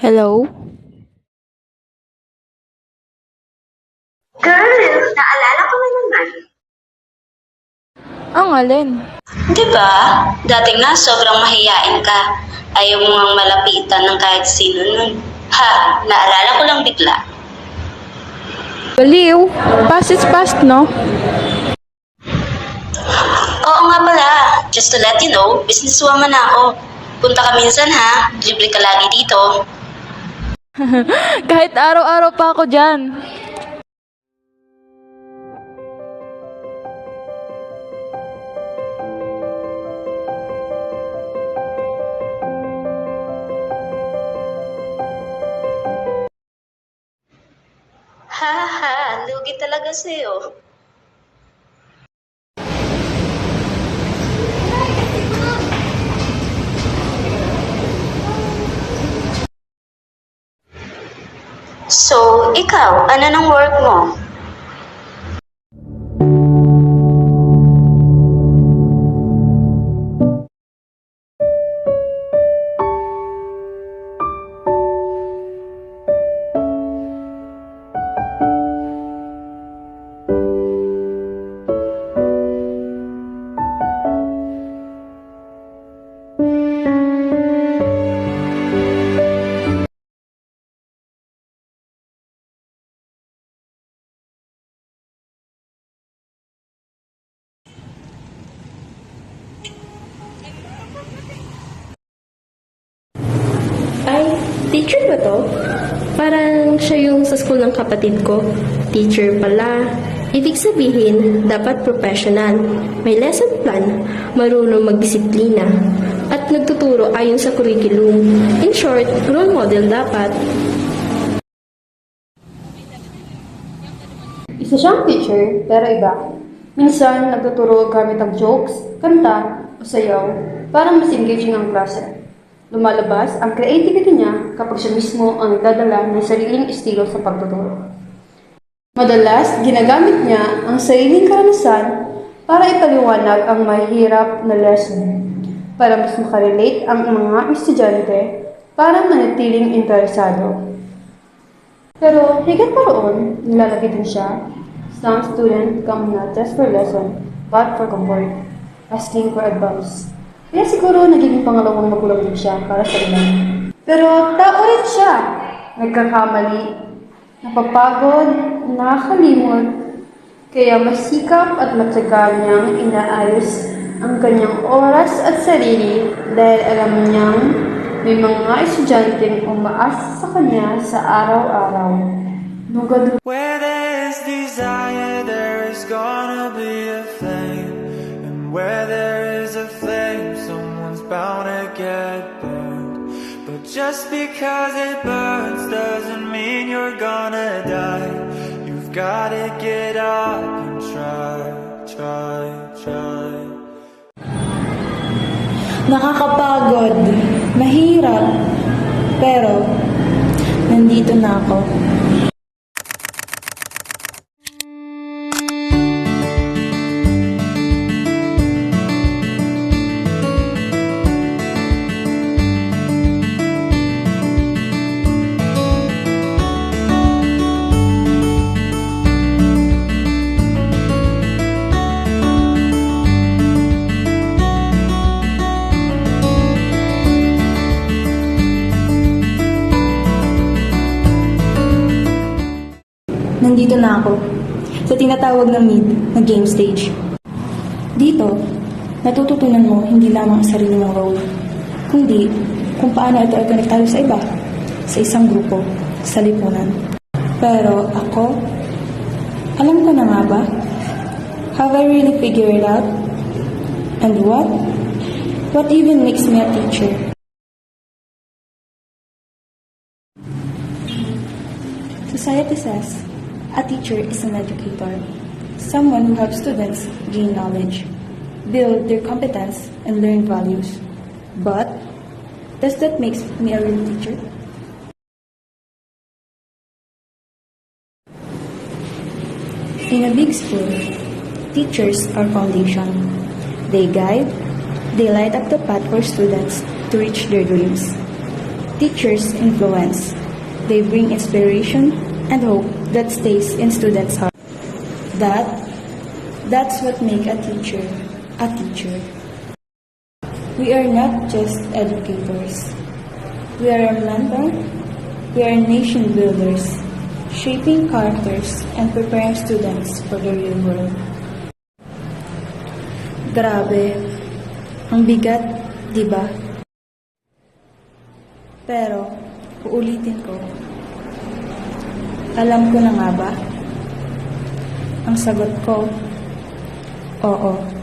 Hello? Girl, naalala ko na naman. Ang alin? Di ba? Dati nga sobrang mahiyain ka. Ayaw mo ngang malapitan ng kahit sino nun. Ha, naalala ko lang bigla. Baliw. Past is past, no? Oo nga pala, just to let you know, businesswoman na ako. Punta ka minsan ha, libre ka lagi dito. Kahit araw-araw pa ako dyan. Ha ha, lugi talaga sa'yo. So, ikaw, ano ng work mo? Ay, teacher ba to? Parang siya yung sa school ng kapatid ko. Teacher pala. Ibig sabihin, dapat professional. May lesson plan, marunong magdisiplina, at nagtuturo ayon sa curriculum. In short, role model dapat. Isa siyang teacher, pero iba. Minsan, nagtuturo gamit ang jokes, kanta, o sayaw, para mas engaging ang klase. Lumalabas ang creativity niya kapag siya mismo ang nagdadala ng sariling estilo sa pagtuturo. Madalas, ginagamit niya ang sariling karanasan para ipaliwanag ang mahirap na lesson, para mas makarelate ang mga estudyante para manatiling interesado. Pero higit pa roon, nilalagay din siya. Some students come not just for lesson, but for comfort, asking for advice. Kaya siguro nagiging pangalawang magulang din siya para sa ilan. Pero tao rin siya. Nagkakamali, napapagod, nakakalimot. Kaya masikap at matyaga niyang inaayos ang kanyang oras at sarili dahil alam niyang may mga estudyanteng umaasa sa kanya sa araw-araw. Where there is desire, there is gonna be a flame. And where there is a flame, someone's bound to get burned. But just because it burns doesn't mean you're gonna die. You've gotta get up and try. Nakakapagod, mahirap, pero nandito na ako. Nandito na ako, sa tinatawag na mid na game stage. Dito, natututunan mo hindi lamang ang sarili mong role, kundi kung paano ito ay konektado sa iba, sa isang grupo, sa lipunan. Pero ako, alam ko na nga ba? Have I really figured it out? And what? What even makes me a teacher? Society says, a teacher is an educator, someone who helps students gain knowledge, build their competence, and learn values. But, does that make me a real teacher? In a big school, teachers are foundation. They guide, they light up the path for students to reach their dreams. Teachers influence. They bring inspiration and hope that stays in students' hearts. That's what makes a teacher a teacher. We are not just educators. We are a mentor. We are nation builders, shaping characters and preparing students for the real world. Grabe, ang bigat, di ba? Pero, uulitin ko, alam ko na nga ba? Ang sagot ko, oo.